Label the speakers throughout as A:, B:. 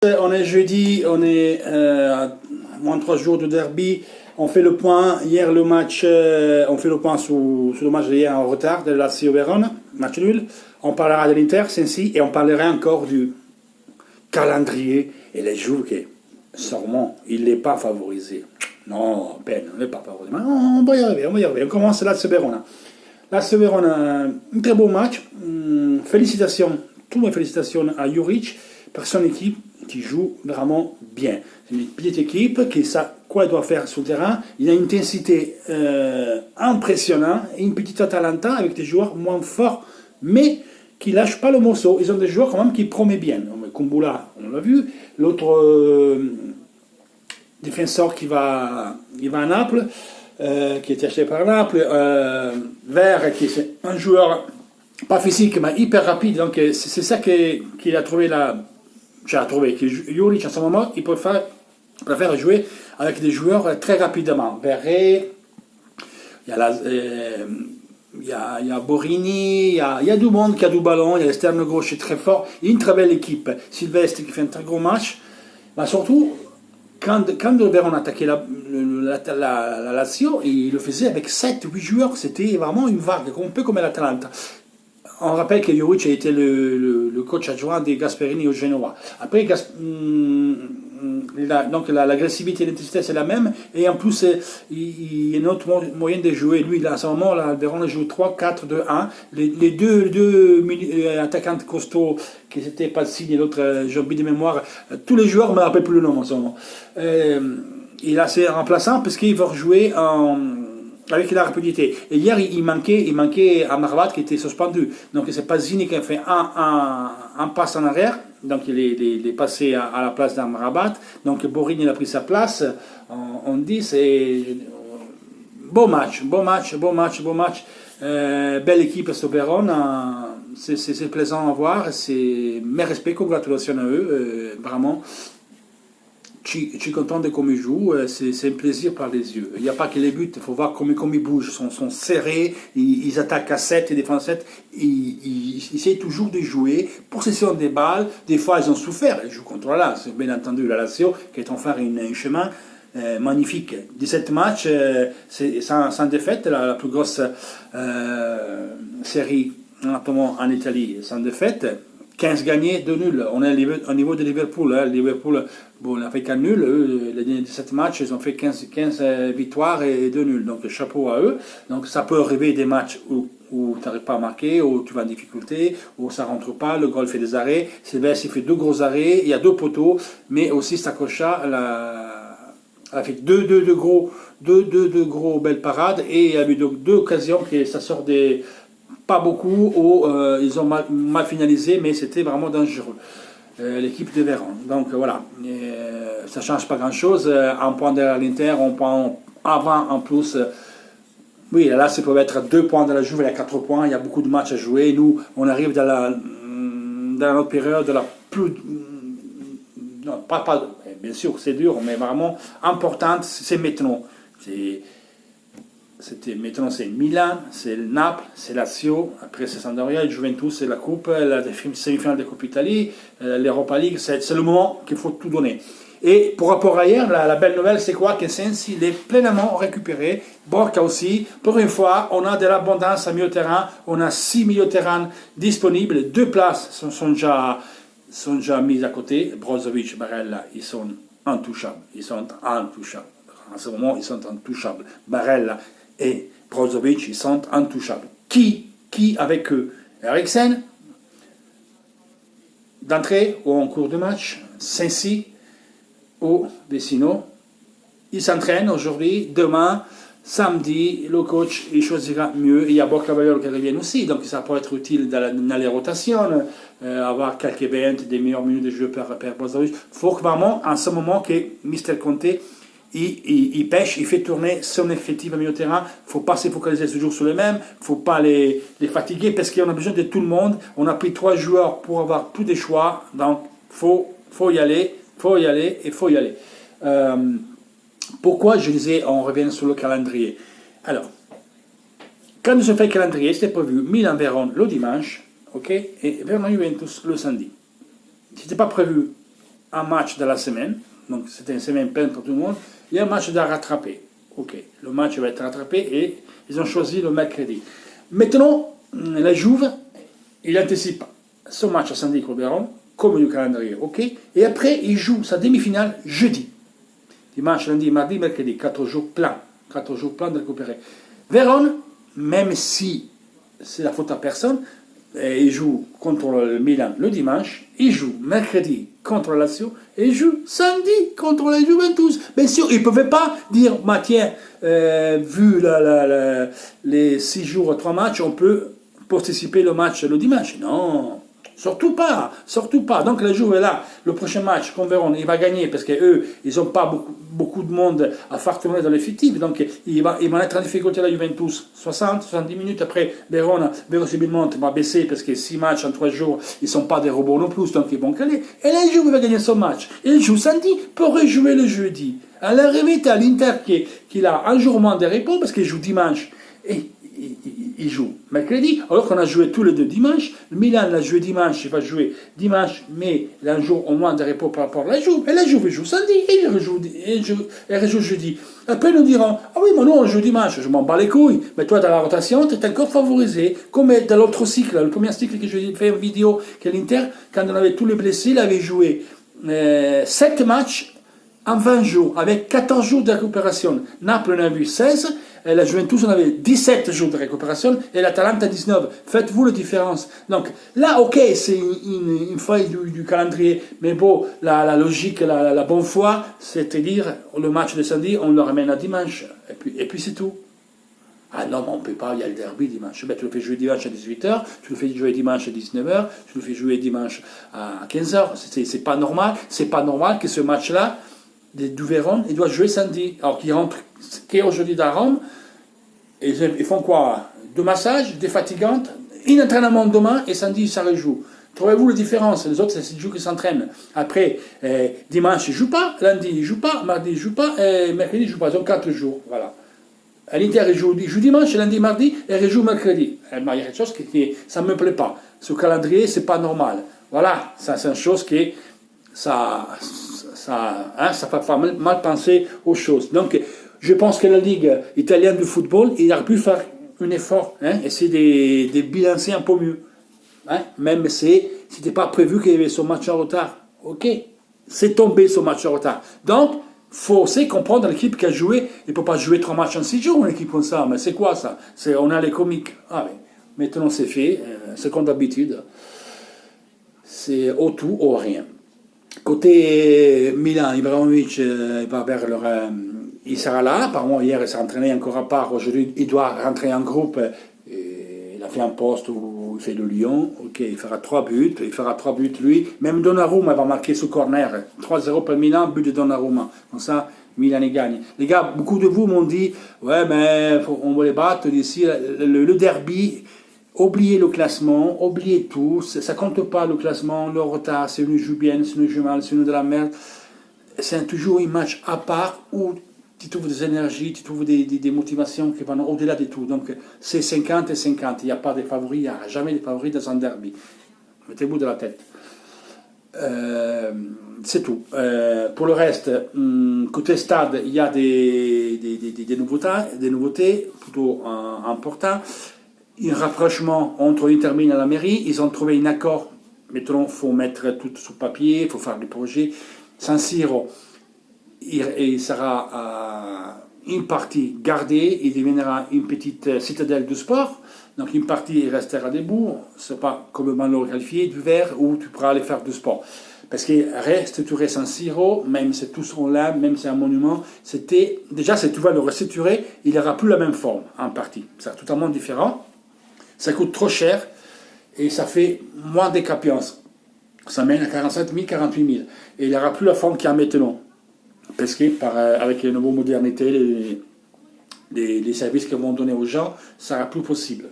A: On est jeudi, on est à moins de 3 jours de derby. On fait le point. Hier, le match, on fait le point sur le match d'hier en retard de Lazio Vérone, match nul. On parlera de l'Inter, Sensi, et on parlera encore du calendrier et les jours qui, sûrement, il n'est pas favorisé. Non, peine, il n'est pas favorisé. Mais on va y arriver, on va y arriver. On commence Lazio Vérone. Lazio Vérone, un très beau match. Félicitations, toutes mes félicitations à Juric, pour son équipe qui joue vraiment bien. C'est une petite équipe qui sait quoi elle doit faire sur le terrain. Il a une intensité impressionnante et une petite Atalanta avec des joueurs moins forts, mais qui ne lâchent pas le morceau. Ils ont des joueurs quand même qui promettent bien. Kumbula, on l'a vu. L'autre défenseur qui va à Naples, qui est acheté par Naples. Vert, qui est un joueur pas physique, mais hyper rapide. Donc c'est ça qu'il a trouvé là. J'ai trouvé que Juric, en ce moment, il préfère jouer avec des joueurs très rapidement. Verret, il y a Borini, il y a du monde qui a du ballon, il y a l'externe gauche très fort. Il y a une très belle équipe. Sylvestre qui fait un très gros match. Mais surtout, quand le Vérone attaquait la Lazio, il le faisait avec 7-8 joueurs. C'était vraiment une vague, un peu comme l'Atalanta. On rappelle que Juric a été le coach adjoint de Gasperini au Genoa. Après, donc l'agressivité et l'intensité c'est la même. Et en plus, il y a un autre moyen de jouer. Lui, à ce moment, le Vérone joue 3-4-2-1. Les deux attaquants costauds, qui n'étaient pas Signe et l'autre, j'ai oublié de mémoire, tous les joueurs ne me rappellent plus le nom en ce moment. Il a ses remplaçants parce qu'il va jouer avec la rapidité. Et hier, il manquait Amrabat qui était suspendu. Donc, c'est pas Zini qui a fait un passe en arrière. Donc, il est passé à la place d'Amrabat. Donc, Borini il a pris sa place. On dit, c'est beau match. Belle équipe ce Vérone. C'est plaisant à voir. Mes respects, congratulations à eux. Vraiment. Je suis content de comment ils jouent, c'est un plaisir par les yeux. Il n'y a pas que les buts, il faut voir comment ils bougent, ils sont serrés, ils attaquent à 7 et défendent 7, ils essayent toujours de jouer, possession des balles, des fois ils ont souffert, ils jouent contre la Lazio, bien entendu la Lazio qui est en faire un chemin magnifique. 17 matchs sans défaite, la plus grosse série en Italie sans défaite. 15 gagnés, 2 nuls. On est au niveau de Liverpool. Liverpool, bon, on a fait qu'un nul. Les 17 matchs, ils ont fait 15 victoires et 2 nuls. Donc, chapeau à eux. Donc, ça peut arriver des matchs où tu n'arrives pas à marquer, où tu vas en difficulté, où ça ne rentre pas, le goal fait des arrêts. Sylvestre, il fait 2 gros arrêts. Il y a 2 poteaux, mais aussi Sakocha a fait deux gros belles parades. Et il y a eu 2 occasions que ça sort des... Pas beaucoup, où ils ont mal finalisé, mais c'était vraiment dangereux. L'équipe de Vérone. Donc voilà, ça ne change pas grand-chose. Un point derrière l'Inter, un point avant en plus. Oui, là, ça peut être 2 points de la Juve, il y a 4 points, il y a beaucoup de matchs à jouer. Nous, on arrive dans notre période de la plus... Non, bien sûr, c'est dur, mais vraiment importante, c'est maintenant. Maintenant c'est Milan, c'est Naples, c'est Lazio, après c'est Sampdoria, Juventus, c'est la Coupe, la semi-finale de Coupe Italie, l'Europa League, c'est le moment qu'il faut tout donner. Et pour rapport à hier, la belle nouvelle c'est quoi? Que Sensi il est pleinement récupéré, Borca aussi. Pour une fois, on a de l'abondance à milieu terrain, on a 6 milieux de terrain disponibles, 2 places sont déjà mises à côté. Brozovic, Barella, ils sont intouchables. En ce moment, ils sont intouchables. Barella et Brozovic, ils sont intouchables. Qui avec eux? Eriksen, d'entrée ou en cours de match, Sensi ou Vecino. Ils s'entraînent aujourd'hui, demain, samedi, le coach il choisira mieux. Il y a Borca Baiolo qui revient aussi, donc ça peut être utile dans les rotations, avoir quelques events, des meilleures minutes de jeu par Brozovic. Il faut vraiment, en ce moment, que Mister Conte il pêche, il fait tourner son effectif au milieu de terrain. Il ne faut pas se focaliser toujours sur les mêmes, il ne faut pas les fatiguer parce qu'on a besoin de tout le monde. On a pris 3 joueurs pour avoir plus de choix, donc il faut y aller. Pourquoi je disais on revient sur le calendrier? Alors, quand je fais le calendrier, c'était prévu Milan-Vérone le dimanche, ok, et Verona-Juventus le samedi. Ce n'était pas prévu un match de la semaine, donc c'était une semaine pleine pour tout le monde, et un match à rattraper. Ok, le match va être rattrapé et ils ont choisi le mercredi. Maintenant, la Juve, il anticipe son match à Saint-Denis-Cobéron, comme du calendrier, ok, et après il joue sa demi-finale jeudi. Dimanche, lundi, mardi, mercredi, 4 jours pleins. 4 jours pleins de récupérer. Vérone, même si c'est la faute à personne, il joue contre le Milan le dimanche, il joue mercredi contre la Lazio, et il joue samedi contre la Juventus. Bien sûr, il ne pouvait pas dire, bah, tiens, vu les 6 jours, 3 matchs, on peut participer le match le dimanche. Non, surtout pas, surtout pas. Donc le jour est là, le prochain match qu'on verra, il va gagner parce qu'eux, ils n'ont pas beaucoup de monde à faire tourner dans l'effectif. Donc ils vont être en difficulté la Juventus. 60-70 minutes après, Verona, véritablement, va baisser parce que 6 matchs en 3 jours, ils ne sont pas des robots non plus, donc ils vont caler. Et là, le jour, il va gagner son match. Et il joue samedi pour rejouer le jeudi. À l'arrivée, tu as l'Inter qui a un jour moins de repos parce qu'il joue dimanche. Et il joue mercredi, alors qu'on a joué tous les deux dimanche. Le Milan a joué dimanche, il va jouer dimanche, mais il a un jour au moins de repos par rapport à la Juve. Et la Juve joue samedi, et il rejoue jeudi. Après, nous diront, ah oui, mais nous, on joue dimanche, je m'en bats les couilles. Mais toi, dans la rotation, tu es encore favorisé. Comme dans l'autre cycle, le premier cycle que j'ai fait une vidéo, que l'Inter, quand on avait tous les blessés, il avait joué 7 matchs en 20 jours, avec 14 jours de récupération. Naples en a vu 16, et la Juventus en avait 17 jours de récupération, et l'Atalanta 19. Faites-vous la différence. Donc là, ok, c'est une faille du calendrier, mais bon, la logique, la bonne foi, c'est-à-dire, le match de samedi, on le ramène à dimanche, et puis c'est tout. Ah non, mais on ne peut pas, il y a le derby dimanche. Ben, tu le fais jouer dimanche à 18h, tu le fais jouer dimanche à 19h, tu le fais jouer dimanche à 15h. C'est pas normal, c'est pas normal que ce match-là, du Vérone, il doit jouer samedi. Alors qu'il rentre, qui est aujourd'hui dans Rome, et ils font quoi? 2 massages, des fatigantes, un entraînement demain, et samedi, ça rejoue. Trouvez-vous la différence? Les autres, c'est le jour qui s'entraînent. Après, dimanche, ils ne jouent pas, lundi, ils ne jouent pas, mardi, ils ne jouent pas, et mercredi, ils ne jouent pas. Ils ont 4 jours. Voilà. À l'Inter, ils jouent dimanche, lundi, mardi, et ils jouent mercredi. Il y a quelque chose qui ça ne me plaît pas. Ce calendrier, ce n'est pas normal. Voilà, ça, c'est une chose qui ça fait pas mal penser aux choses. Donc, je pense que la Ligue italienne de football, il aurait pu faire un effort, essayer de bilancer un peu mieux. Même si c'était pas prévu qu'il y avait son match en retard. Ok, c'est tombé son match en retard. Donc, il faut aussi comprendre l'équipe qui a joué. Il ne peut pas jouer 3 matchs en 6 jours, une équipe comme ça. Mais c'est quoi ça? On a les comiques. Ah oui, maintenant c'est fait, c'est comme d'habitude. C'est au tout ou rien. Côté Milan, Ibrahimovic, il sera là. Apparemment, hier, il s'est entraîné encore à part. Aujourd'hui, il doit rentrer en groupe. Il a fait un poste où il fait le Lyon. Ok, il fera 3 buts. Il fera 3 buts, lui. Même Donnarumma va marquer ce corner. 3-0 pour Milan, but de Donnarumma. Comme ça, Milan y gagne. Les gars, beaucoup de vous m'ont dit, ouais, mais on va les battre d'ici. Le derby. Oubliez le classement, oubliez tout, ça ne compte pas le classement, le retard, si on joue bien, si on joue mal, si on de la merde. C'est toujours un match à part où tu trouves des énergies, tu trouves des motivations qui vont au-delà de tout. Donc c'est 50 et 50, il n'y a pas de favoris, il n'y a jamais de favoris dans un derby. Mettez-vous de la tête. C'est tout. Pour le reste, côté stade, il y a des nouveautés plutôt importantes. Un rapprochement entre l'Inter Milan et la mairie, ils ont trouvé un accord. Maintenant, il faut mettre tout sur papier, il faut faire des projets. San Siro, il sera une partie gardée, il deviendra une petite citadelle du sport. Donc une partie restera debout, ce n'est pas comme le qualifié du vert où tu pourras aller faire du sport. Parce que restructurer San Siro, même si tous sont là, même si c'est un monument, c'était déjà si tu vas le restructurer, il n'aura plus la même forme en partie. C'est totalement différent. Ça coûte trop cher et ça fait moins d'écapiance. Ça mène à 47 000, 48 000. Et il n'y aura plus la forme qu'il y a maintenant. Parce que avec les nouvelles modernités, les services qu'ils vont donner aux gens, ça ne sera plus possible.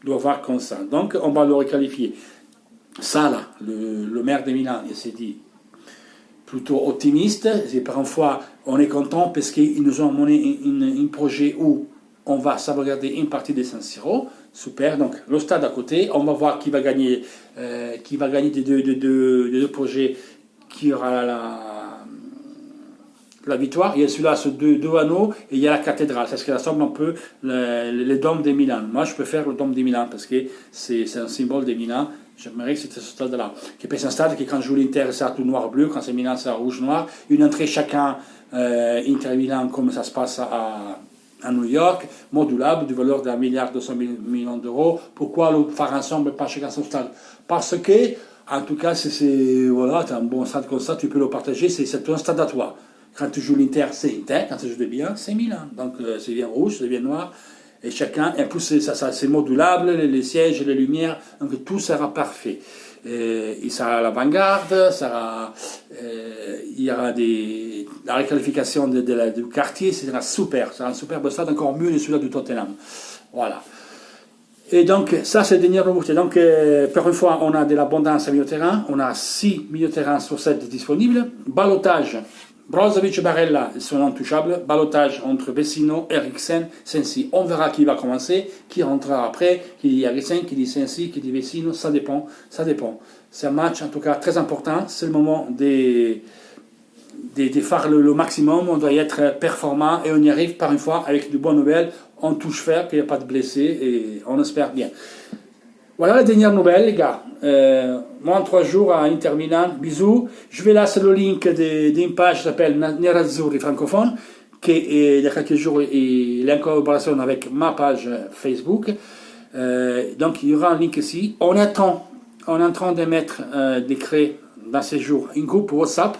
A: On doit voir comme ça. Donc, on va le requalifier. Ça, là, le maire de Milan, il s'est dit plutôt optimiste. Et par une fois, on est content parce qu'ils nous ont mené un projet où on va sauvegarder une partie des San Siro. Super, donc le stade à côté, on va voir qui va gagner des deux projets, qui aura la victoire. Il y a celui-là, ce deux anneaux, et il y a la cathédrale. C'est ce qui ressemble un peu les dômes de Milan. Moi, je préfère le dôme de Milan parce que c'est un symbole de Milan. J'aimerais que c'était ce stade-là. C'est un stade qui, quand je joue l'Inter, c'est tout noir-bleu. Quand c'est Milan, c'est rouge-noir. Une entrée chacun, Inter Milan, comme ça se passe à New York, modulable, de valeur d'1,2 milliard d'euros. Pourquoi le faire ensemble, pas chacun son stade? Parce que, en tout cas, voilà, tu as un bon stade comme ça, tu peux le partager, c'est un stade à toi. Quand tu joues l'Inter, c'est Inter. Quand tu joues de bien, c'est Milan. Donc, c'est bien rouge, c'est bien noir. Et chacun, et en plus, c'est modulable, les sièges, les lumières, donc tout sera parfait. Il sera à l'avant-garde, il y aura la requalification du quartier, ce sera super. C'est un superbe stade, encore mieux que celui-là du Tottenham. Voilà. Et donc, ça, c'est le dernier nouveauté. Donc, pour une fois, on a de l'abondance à milieu de terrain. On a 6 milieux de terrain sur 7 disponibles. Ballottage. Brozovic et Barella sont intouchables. Ballottage entre Vecino, Eriksen, Sensi. On verra qui va commencer, qui rentrera après, qui dit Eriksen, qui dit Sensi, qui dit Vecino. Ça dépend. C'est un match, en tout cas, très important. C'est le moment de faire le maximum. On doit y être performant et on y arrive par une fois avec de bonnes nouvelles. On touche fer, qu'il n'y a pas de blessés et on espère bien. Voilà les dernières nouvelles, les gars. Moins de 3 jours à Inter Milan. Bisous. Je vais laisser le link d'une page qui s'appelle Nerazzurri francophone, qui il y a quelques jours il est en collaboration avec ma page Facebook. Donc il y aura un link ici. On est en train de mettre, de créer dans ces jours un groupe WhatsApp.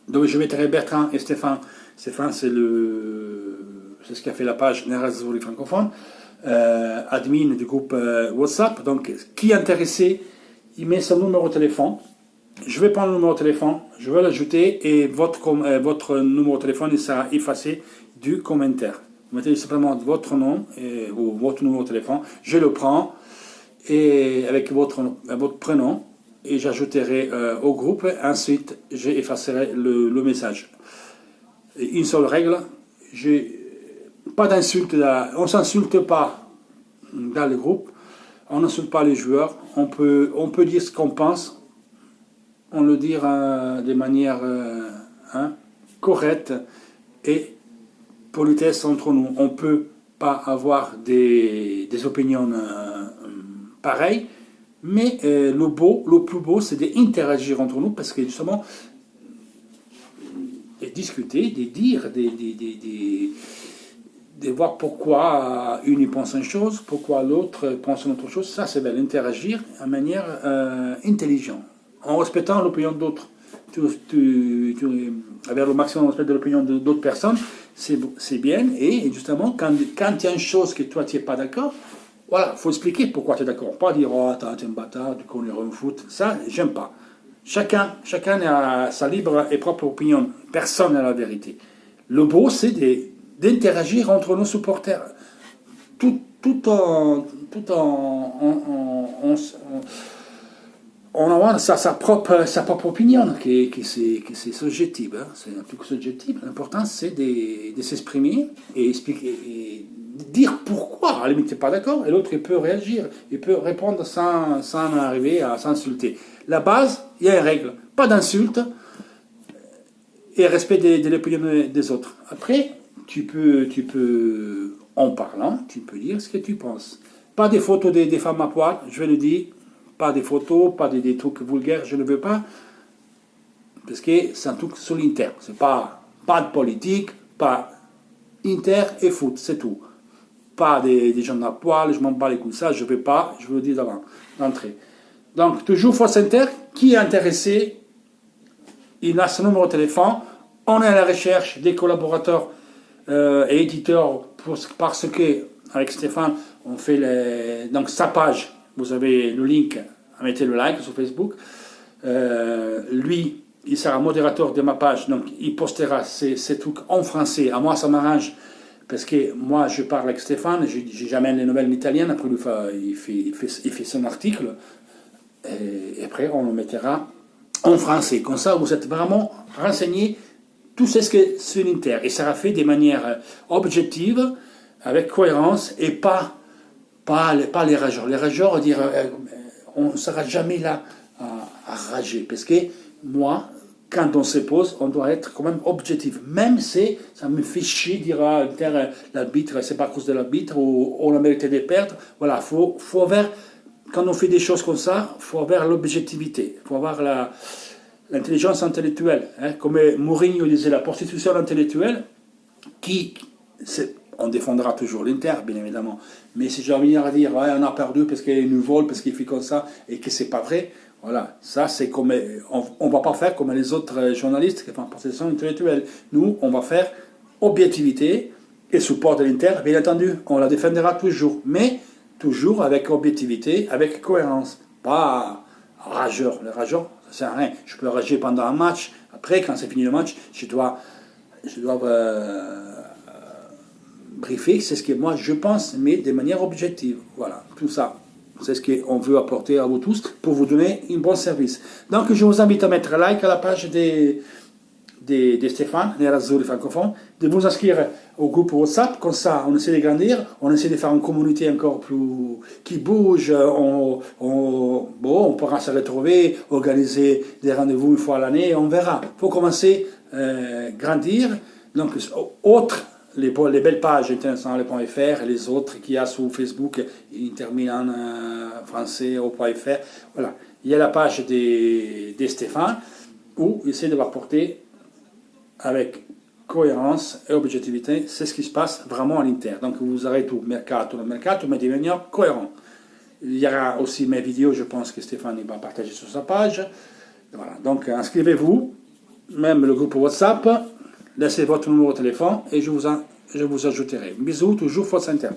A: Donc je mettrai Bertrand et Stéphane. Stéphane, c'est ce qui a fait la page Nerazzurri francophone. Admin du groupe WhatsApp. Donc, qui est intéressé, il met son numéro de téléphone. Je vais prendre le numéro de téléphone, je vais l'ajouter et votre numéro de téléphone il sera effacé du commentaire. Vous mettez simplement votre nom ou votre numéro de téléphone. Je le prends et avec votre prénom et j'ajouterai au groupe. Ensuite, j'effacerai le message. Et une seule règle, pas d'insulte, on ne s'insulte pas dans le groupe, on n'insulte pas les joueurs, on peut dire ce qu'on pense, on le dit de manière correcte et politesse entre nous. On ne peut pas avoir des opinions pareilles, mais le plus beau, c'est d'interagir entre nous parce que justement, de discuter, de dire, de voir pourquoi une pense une chose, pourquoi l'autre pense une autre chose. Ça, c'est bien, interagir de manière intelligente, en respectant l'opinion d'autres. Avec le maximum de respect de l'opinion d'autres personnes, c'est bien. Et justement, quand il y a une chose que toi, tu n'es pas d'accord, voilà, il faut expliquer pourquoi tu es d'accord. Pas dire, oh, t'es un bâtard, tu connais un foot. Ça, j'aime pas. Chacun a sa libre et propre opinion. Personne n'a la vérité. Le beau, c'est d'interagir entre nos supporters, tout en avoir sa propre opinion, qui c'est subjective. Hein. C'est un truc subjectif. L'important, c'est de s'exprimer et expliquer, et dire pourquoi. À la limite, tu n'es pas d'accord, et l'autre, il peut réagir, il peut répondre sans arriver à s'insulter. La base, il y a une règle, pas d'insulte et respect de l'opinion des autres. Après, tu peux, en parlant, tu peux dire ce que tu penses. Pas des photos des femmes à poil, je vais le dire. Pas des photos, pas des trucs vulgaires, je ne veux pas. Parce que c'est un truc sur l'Inter. C'est pas de politique, pas Inter et foot, c'est tout. Pas des gens à poil, je m'en bats les couilles. Ça, je ne veux pas, je vous le dis d'entrée. Donc, toujours Force Inter, qui est intéressé, il a son numéro de téléphone. On est à la recherche des collaborateurs et éditeurs parce que avec Stéphane on fait donc sa page, vous avez le link, mettez le like sur Facebook. Lui il sera modérateur de ma page, donc il postera ces trucs en français. À moi ça m'arrange parce que moi je parle avec Stéphane, j'amène les nouvelles italiennes, après il fait son article et après on le mettra en français, comme ça vous êtes vraiment renseignés. Tout ce que c'est l'Inter, et ça sera fait de manière objective, avec cohérence, et pas les rageurs. Les rageurs, on ne sera jamais là à rager, parce que moi, quand on se pose, on doit être quand même objectif. Même si ça me fait chier de dire à l'arbitre, c'est pas à cause de l'arbitre, ou on a mérité de perdre. Voilà, faut avoir, quand on fait des choses comme ça, il faut avoir l'objectivité, il faut avoir l'intelligence intellectuelle. Hein, comme Mourinho disait, la prostitution intellectuelle, on défendra toujours l'Inter, bien évidemment. Mais si j'ai envie de dire, ouais, on a perdu parce qu'il nous vole, parce qu'il fait comme ça, et que c'est pas vrai, voilà, ça c'est comme, on va pas faire comme les autres journalistes qui font protection intellectuelle. Nous, on va faire objectivité et support de l'Inter, bien entendu, on la défendra toujours, mais toujours avec objectivité, avec cohérence, pas rageur. Le rageur, ça sert à rien. Je peux rager pendant un match, après, quand c'est fini le match, je dois briefer, c'est ce que moi je pense, mais de manière objective. Voilà, tout ça. C'est ce qu'on veut apporter à vous tous pour vous donner un bon service. Donc, je vous invite à mettre like à la page de Stéphane, Nerazzurri francophone, de vous inscrire au groupe WhatsApp. Comme ça, on essaie de grandir, on essaie de faire une communauté encore plus qui bouge. On pourra se retrouver, organiser des rendez-vous une fois à l'année, on verra. Il faut commencer à grandir. Donc, autre. Les belles pages internationales.fr, les autres qu'il y a sur Facebook, ils terminent en français au.fr. Voilà. Il y a la page de Stéphane où il essaie de l'apporter avec cohérence et objectivité. C'est ce qui se passe vraiment à l'Inter. Donc vous aurez tout, mercato, mais de manière cohérente. Il y aura aussi mes vidéos, je pense que Stéphane va partager sur sa page. Voilà. Donc inscrivez-vous, même le groupe WhatsApp. Laissez votre numéro de téléphone et je vous ajouterai. Bisous, toujours Force Inter.